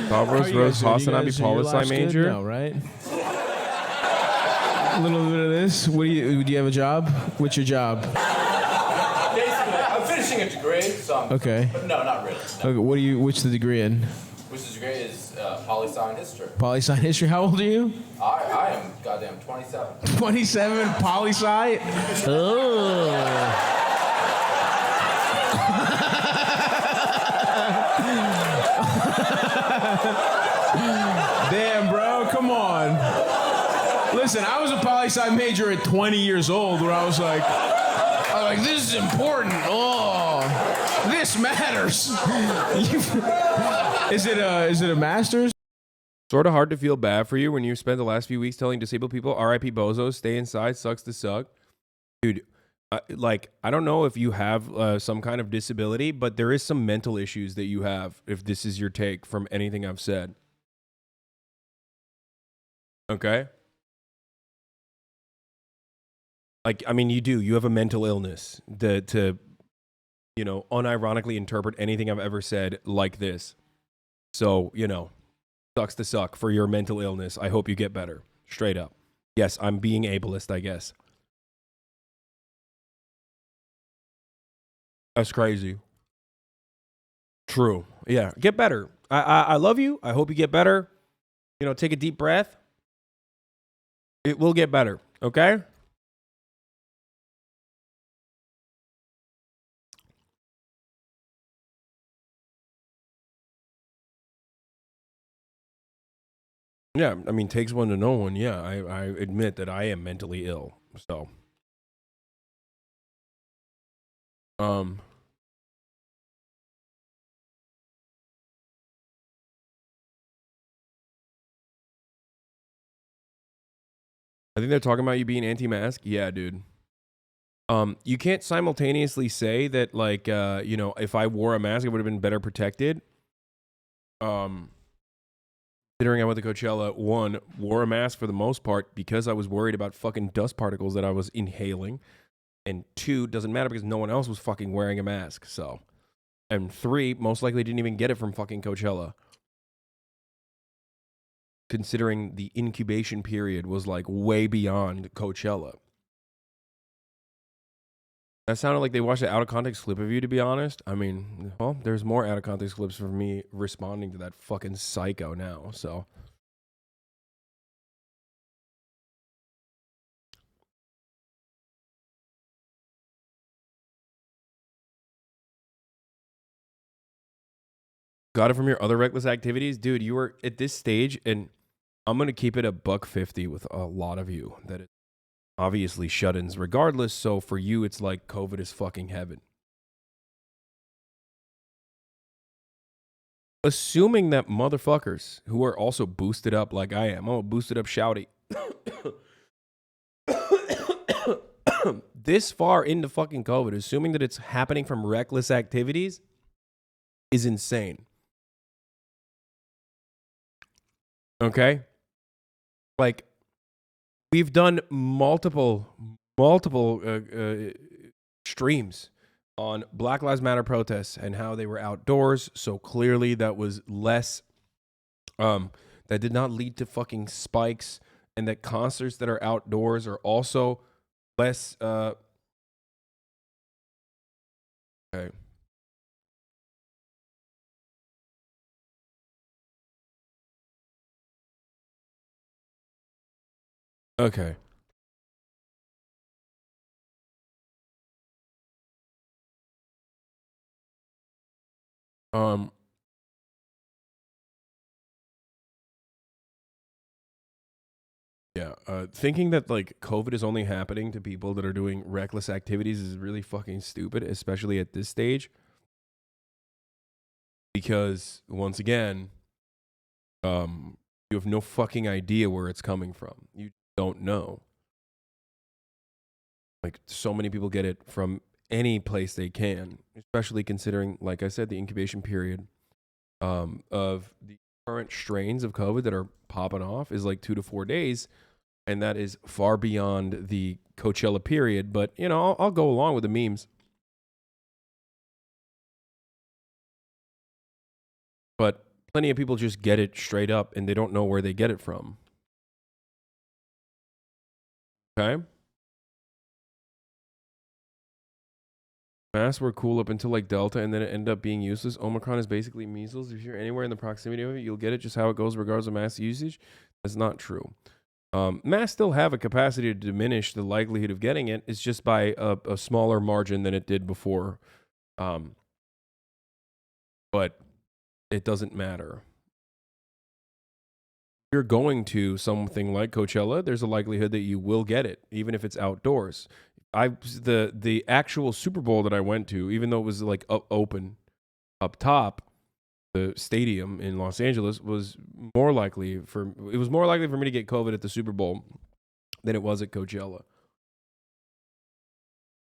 Stavros Rose Hasanabi Poli-Sci major. No, right? A little bit of this. Do you have a job? What's your job? Basically, I'm finishing a degree, so Okay. But no, not really. No. Okay, what's the degree in? Which degree is poli-sci and history. Poli-Sci history. How old are you? I am goddamn 27. 27, poli-sci? Oh. Damn, bro, come on. Listen, I was a poli-sci major at 20 years old where I was like, this is important. Oh, this matters. Is it a master's? Sort of hard to feel bad for you when you spent the last few weeks telling disabled people, R.I.P. bozos, stay inside, sucks to suck. Dude, I don't know if you have some kind of disability, but there is some mental issues that you have, if this is your take from anything I've said. Okay? You do. You have a mental illness to unironically interpret anything I've ever said like this. So, sucks to suck for your mental illness. I hope you get better. Straight up. Yes, I'm being ableist, I guess. That's crazy. True. Yeah, get better. I love you. I hope you get better. Take a deep breath. It will get better, okay? Yeah, takes one to know one. Yeah, I admit that I am mentally ill. So, I think they're talking about you being anti-mask. Yeah, dude. You can't simultaneously say that, if I wore a mask, I would have been better protected. Considering I went to Coachella, one, wore a mask for the most part because I was worried about fucking dust particles that I was inhaling. And two, doesn't matter because no one else was fucking wearing a mask. So, and three, most likely didn't even get it from fucking Coachella. Considering the incubation period was way beyond Coachella. That sounded like they watched an out of context clip of you, to be honest. Well, there's more out of context clips of me responding to that fucking psycho now, so. Got it from your other reckless activities? Dude, you were at this stage, and I'm going to keep it a $150 with a lot of you. That it's obviously shut-ins regardless, so for you, it's like COVID is fucking heaven. Assuming that motherfuckers who are also boosted up like I am, I'm a boosted up shouty. This far into fucking COVID, assuming that it's happening from reckless activities is insane. Okay? We've done multiple streams on Black Lives Matter protests and how they were outdoors. So clearly that was less, that did not lead to fucking spikes, and that concerts that are outdoors are also less, okay. Okay. Yeah, thinking that COVID is only happening to people that are doing reckless activities is really fucking stupid, especially at this stage. Because once again, you have no fucking idea where it's coming from. You don't know. So many people get it from any place they can, especially considering, like I said, the incubation period of the current strains of COVID that are popping off is 2 to 4 days. And that is far beyond the Coachella period. But, I'll go along with the memes. But plenty of people just get it straight up and they don't know where they get it from. Okay? Masks were cool up until like Delta, and then it ended up being useless. Omicron is basically measles. If you're anywhere in the proximity of it, you'll get it just how it goes regardless of mask usage. That's not true. Masks still have a capacity to diminish the likelihood of getting it. It's just by a smaller margin than it did before. But it doesn't matter. If you're going to something like Coachella, there's a likelihood that you will get it, even if it's outdoors. The actual Super Bowl that I went to, even though it was like open up top, the stadium in Los Angeles was more likely for me to get COVID at the Super Bowl than it was at Coachella.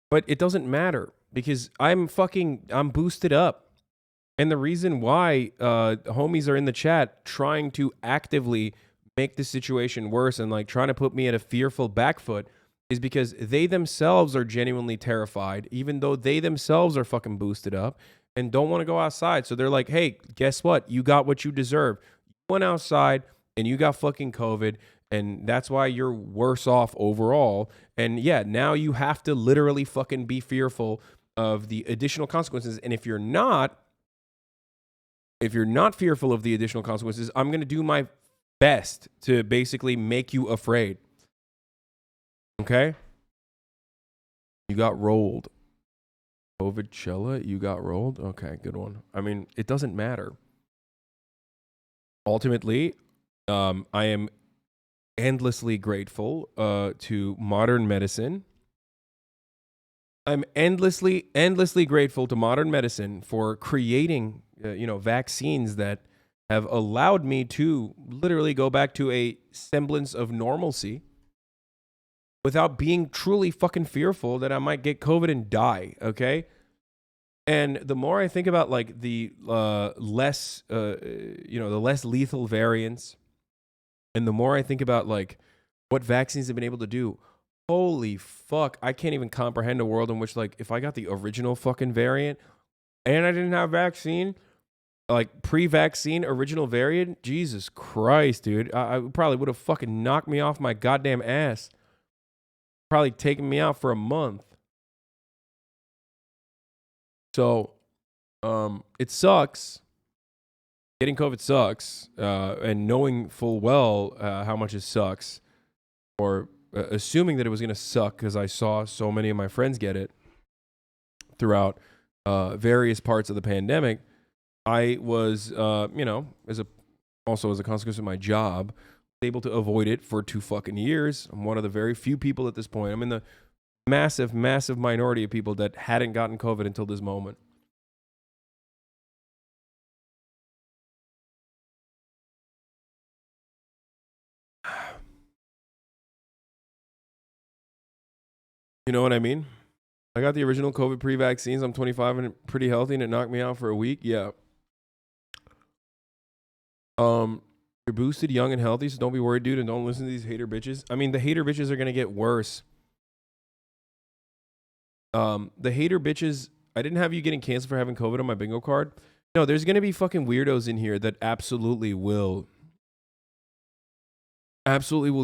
But it doesn't matter because I'm boosted up. And the reason why homies are in the chat trying to actively make the situation worse and like trying to put me at a fearful back foot is because they themselves are genuinely terrified, even though they themselves are fucking boosted up and don't want to go outside. So they're like, hey, guess what? You got what you deserve. You went outside and you got fucking COVID, and that's why you're worse off overall. And yeah, now you have to literally fucking be fearful of the additional consequences. And if you're not fearful of the additional consequences, I'm going to do my best to basically make you afraid. Okay? You got rolled. COVIDchella, you got rolled? Okay, good one. I mean, it doesn't matter. Ultimately, I am endlessly grateful to modern medicine. I'm endlessly grateful to modern medicine for creating vaccines that have allowed me to literally go back to a semblance of normalcy without being truly fucking fearful that I might get COVID and die, okay? And the more I think about like the less lethal variants, and the more I think about like what vaccines have been able to do, holy fuck, I can't even comprehend a world in which like if I got the original fucking variant and I didn't have vaccine, like pre-vaccine original variant, Jesus Christ, dude, I probably would have fucking knocked me off my goddamn ass. Probably taken me out for a month. So, it sucks. Getting COVID sucks, and knowing full well how much it sucks, or assuming that it was going to suck because I saw so many of my friends get it throughout various parts of the pandemic, I was, as a consequence of my job, able to avoid it for 2 fucking years. I'm one of the very few people at this point. I'm in the massive minority of people that hadn't gotten COVID until this moment. You know what I mean? I got the original COVID pre-vaccines. I'm 25 and pretty healthy, and it knocked me out for a week. Yeah. You're boosted, young, and healthy, so don't be worried, dude, and don't listen to these hater bitches. I mean, the hater bitches are gonna get worse. The hater bitches. I didn't have you getting canceled for having COVID on my bingo card. No, there's gonna be fucking weirdos in here that absolutely will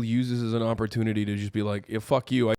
use this as an opportunity to just be like, yeah, fuck you.